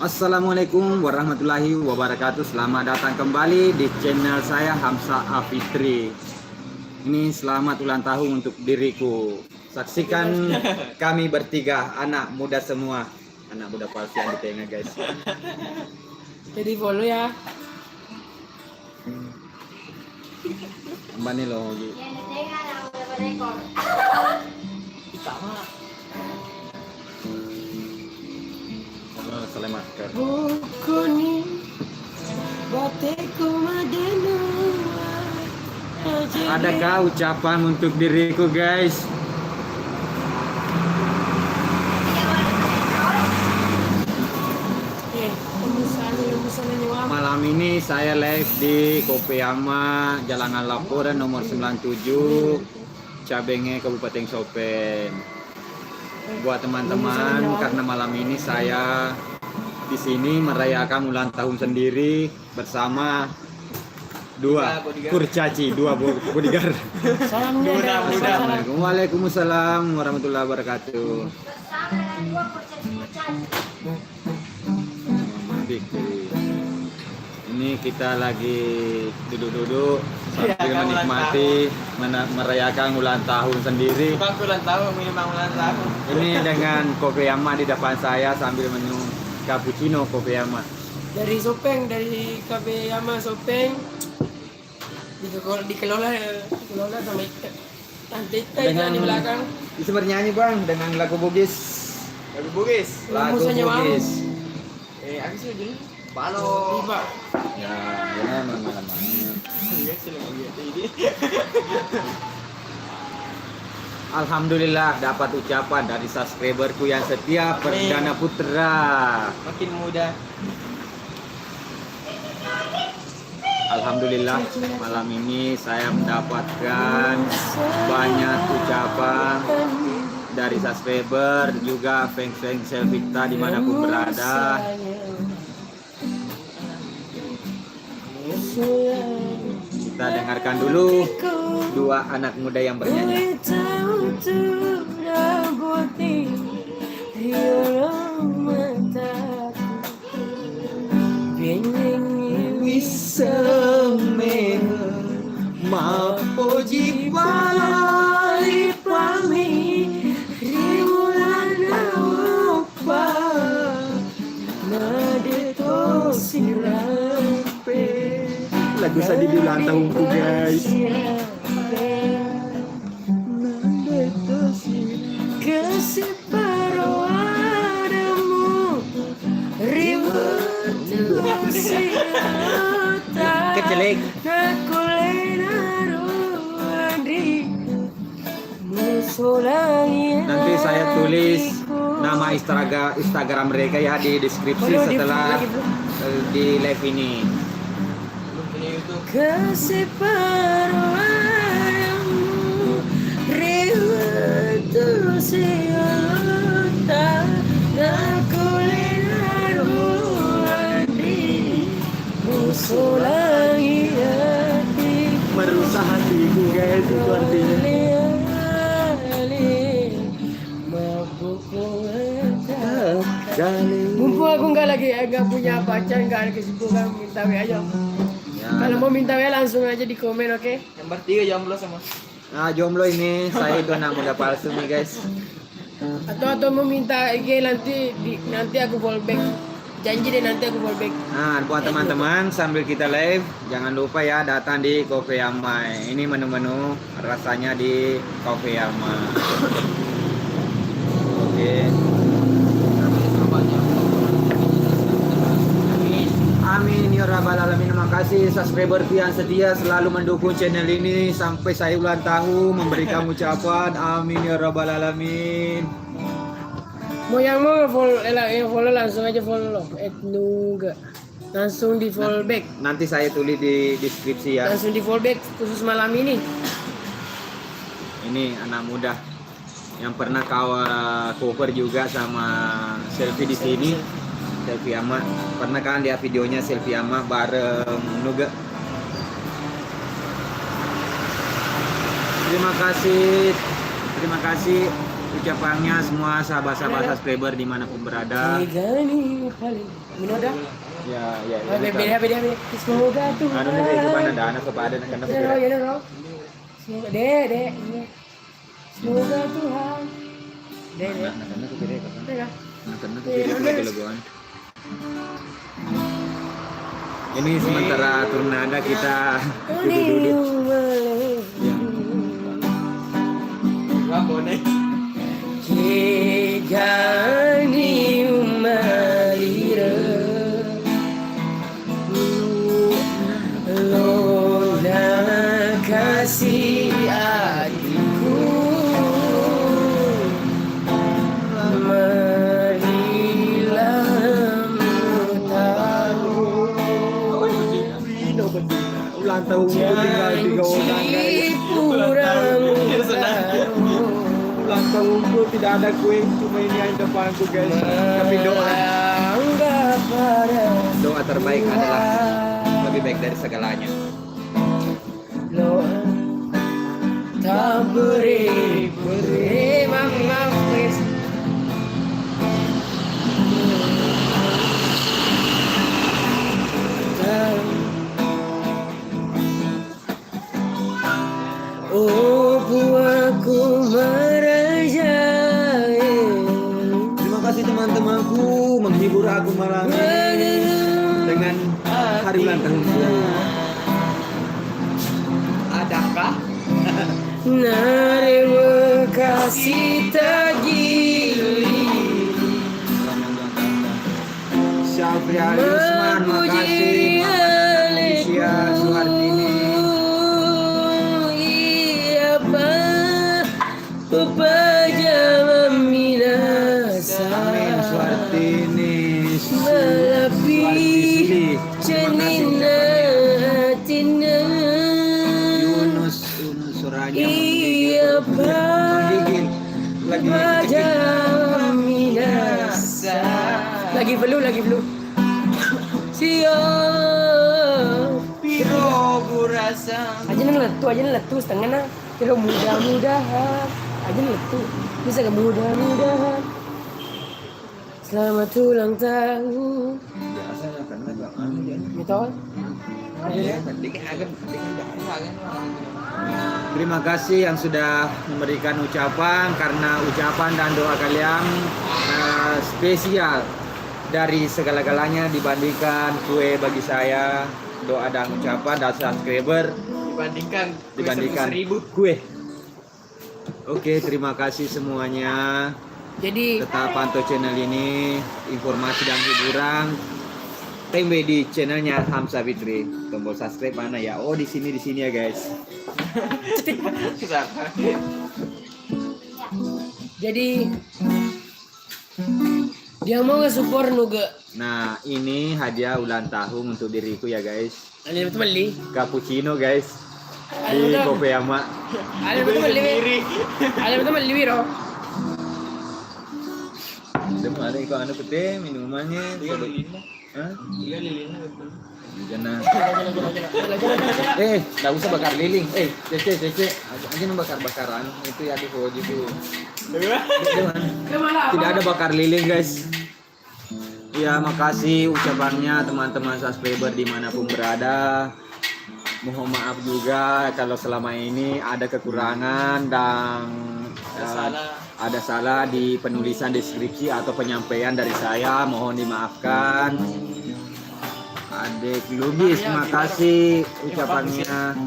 Assalamualaikum warahmatullahi wabarakatuh. Selamat datang kembali di channel saya Hamsa Afitri. Ini selamat ulang tahun untuk diriku. Saksikan kami bertiga, anak muda semua. Anak muda palsu yang di tengah, guys. Jadi follow ya. Mbak nih loh. Selai masker. Bukuni bateku madenu. Adakah ucapan untuk diriku, guys? Malam ini saya live di Kopeyama, Jalan Laporan nomor 97, Cabenge, Kabupaten Sopen. Buat teman-teman, karena malam ini saya di sini merayakan ulang tahun sendiri bersama dua kurcaci, dua bodyguard. Salam Waalaikumsalam warahmatullahi wabarakatuh. Ini kita lagi duduk-duduk sambil menikmati merayakan ulang tahun sendiri. Ulang tahun, minimal ulang tahun. Ini dengan Kopeyama di depan saya sambil minum cappuccino Kopeyama. Dari Sopeng, dari Kopeyama Sopeng dikelola sama Tante Ita di belakang. Bisa bernyanyi bang dengan lagu Bugis. Lagu Bugis. Lagu Bugis. Aku sih jadi Palo. Tiba. Ya, ya malam-malam. Iya sih lagi ini. Alhamdulillah dapat ucapan dari subscriberku yang setia, Perdana Putra. Makin muda. Alhamdulillah malam ini saya mendapatkan banyak ucapan dari subscriber, juga fans-fans Selvita dimanapun berada. Kita dengarkan dulu dua anak muda yang bernyanyi. Mapoji pali pami rimulana opa nadeto sirampe. Lagu saya di ulang tahunku, guys. Keseparuh adamu ribut Kecelik. Nanti saya tulis nama Instagram mereka ya di deskripsi setelah di live ini. Keseparuh adamu ribut Merusak hatiku, guys, itu artinya. Mumpung aku nggak punya pacar, nggak ada kesibukan, minta WA aja. Ya. Kalau mau minta WA langsung aja di komen, oke? Nomor 3 jomblo sama. Nah, jomblo ini saya itu anak muda palsu nih, guys. Atau mau minta IG nanti aku fallback. Janji deh nanti aku fallback. Nah, buat teman-teman sambil kita live, jangan lupa ya datang di Kopeyama. Ini menu-menu rasanya di Kopeyama. Oke. Amin ya rabbal alamin. Terima kasih subscriber yang setia selalu mendukung channel ini sampai saya ulang tahun, memberikan ucapan. Amin ya rabbal alamin. Mau yang follow langsung aja follow @nuga. Langsung di fallback. Nanti saya tulis di deskripsi ya. Langsung di fallback khusus malam ini. Ini anak muda yang pernah cover juga sama selfie di sini. Selfie Ama, pernah kan lihat videonya selfie Ama bareng Nuga. Terima kasih ucapannya semua sahabat-sahabat subscriber dimanapun berada. Gani paling Minoda. Ya, ya. Beda. Semoga Tuhan. Anu nih itu kan ada anak kepada karena Ya dong. Semoga Dek. Semoga Tuhan. Dek. karena kepede kan. Dek. Karena kepede laguan. Ini sementara turnada kita duduk-duduk. Ya. Ngabone. Gani umarira Lona kasih hatiku Marilah tahu Ulang tahun tinggal 3 orang guys. Ulang tahunku tidak ada kue, cuma ini yang depanku guys. Tapi doa terbaik adalah lebih baik dari segalanya. Tak beri maaf please. Oh buahku merajai. Terima kasih teman-temanku menghibur aku malam ini dengan hari ulang tahunku. Adakah? Nare kasih tagili Syafri Usman, makasih. Alicia Suhartini. Iya pak Pepaja meminasa Amin Suhartini. Melapi cenina tina Yunus Suranya Iya pak Pepaja meminasa Lagi belum Siap Piro burasa. aja letu setengah nah kira mudah-mudahan aja letu bisa ke mudah-mudahan selamat ulang tahun biasanya karena gak anu ya. mitol Terima kasih yang sudah memberikan ucapan, karena ucapan dan doa kalian spesial dari segala-galanya dibandingkan kue bagi saya. Doa dan ucapan dan subscriber dibandingkan kue. Oke, terima kasih semuanya. jadi Tetap pantau channel ini, informasi dan hiburan. Tembe di channelnya Hamsa Fitri. Tombol subscribe mana ya? Oh, di sini ya guys. jadi dia mau nge-support nuga Nah, ini hadiah ulang tahun untuk diriku ya guys. ada betul beli Cappuccino guys. Di Kopeyama. ada betul beli biro Demu ada iko anu pete minumannya. Hah? Jangan. Enggak usah bakar lilin. Cece. Aja bakar-bakaran. Itu ya di Fuji tuh. Tidak ada bakar lilin guys. Ya, makasih ucapannya teman-teman subscriber dimanapun berada. Mohon maaf juga kalau selama ini ada kekurangan dan ada salah di penulisan deskripsi atau penyampaian dari saya. Mohon dimaafkan. Adik Lubis, makasih ucapannya.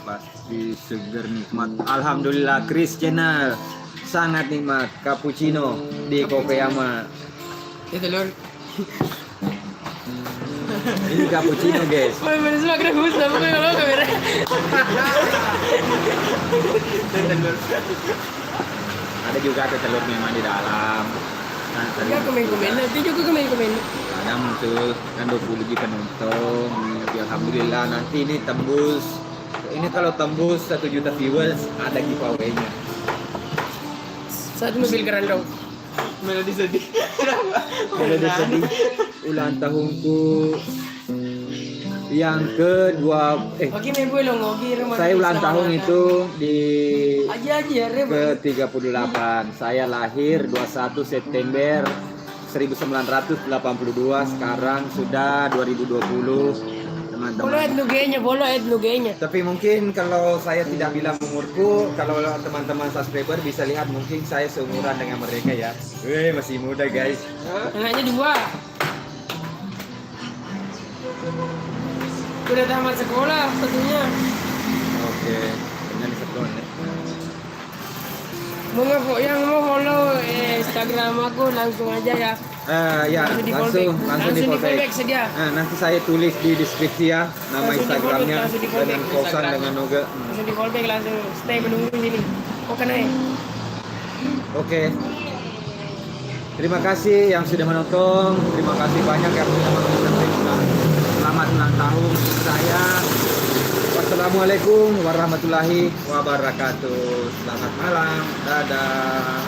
Pasti seger nikmat. Alhamdulillah, Chris Channel sangat nikmat cappuccino di Kopeyama. itu lor Ini cappuccino guys. bener semua kena gus nama kalau kamera Ada juga ada telur memang di dalam. Nah, tadi ya komen nanti juga komen ada muncul kan 20 juta penonton. Ya, alhamdulillah nanti ini tembus. Ini kalau tembus 1 juta viewers ada giveaway-nya. satu mobil kerandong Melodi sedih. Kalau sedih ulang tahunku. yang kedua Oke, me boleh ngogi rumah. saya ulang tahun itu di Aja ya, Rep. ke-38. Saya lahir 21 September 1982, sekarang sudah 2020 Bolo teman-teman. bolo etnugenya. Tapi mungkin kalau saya tidak bilang umurku, kalau teman-teman subscriber bisa lihat mungkin saya seumuran dengan mereka ya. Masih muda guys. Anaknya 2. Udah tamat sekolah satunya. Oke, dengan di sekolah ya. Yang mau follow Instagram aku langsung aja ya. Ya, langsung di di fallback. fallback sedia. Nanti saya tulis di deskripsi ya nama Langsung di Instagramnya fallback, langsung di fallback dengan Kosan Instagram. dengan Noga. Langsung di fallback langsung stay menunggu di sini. Oke nih. Oke. Terima kasih yang sudah menonton. Terima kasih banyak yang sudah menonton. Selamat ulang tahun saya. Wassalamualaikum warahmatullahi wabarakatuh. Selamat malam. Dadah.